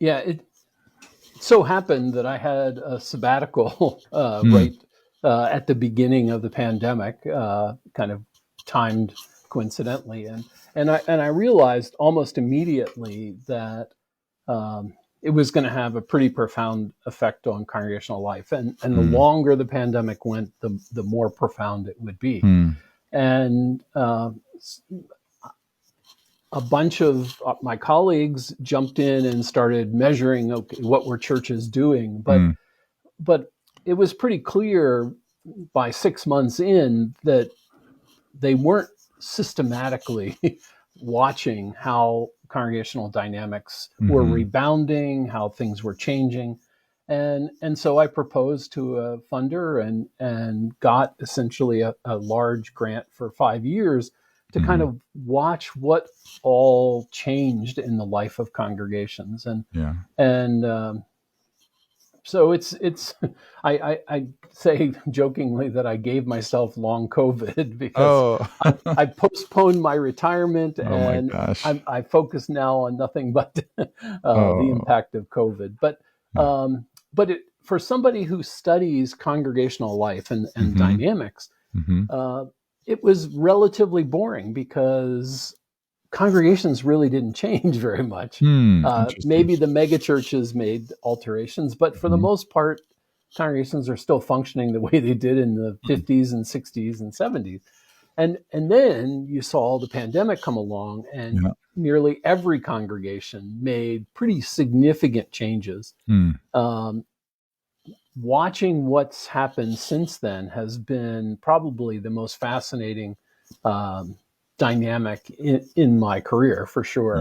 Yeah, it so happened that I had a sabbatical Mm, right at the beginning of the pandemic, kind of timed coincidentally, and I realized almost immediately that it was going to have a pretty profound effect on congregational life, and the mm, longer the pandemic went, the more profound it would be. mm, And a bunch of my colleagues jumped in and started measuring, okay, what were churches doing, mm, but it was pretty clear by 6 months in that they weren't systematically watching how congregational dynamics were mhm, rebounding, how things were changing. And so I proposed to a funder and got essentially a large grant for 5 years to kind mhm. of watch what all changed in the life of congregations. Yeah. And so it's I say jokingly that I gave myself long COVID because Oh, I postponed my retirement, oh my and gosh. I focus now on nothing but the Oh, impact of COVID. yeah. But for somebody who studies congregational life and Mhm, dynamics, mhm. uh, it was relatively boring because congregations really didn't change very much. Interesting. Maybe the mega churches made alterations, but for the Mhm, most part, congregations are still functioning the way they did in the mm. 50s and 60s and 70s. And then you saw the pandemic come along, and Yeah. nearly every congregation made pretty significant changes. Mm, Um, Watching what's happened since then has been probably the most fascinating um, dynamic in my career, for right. sure.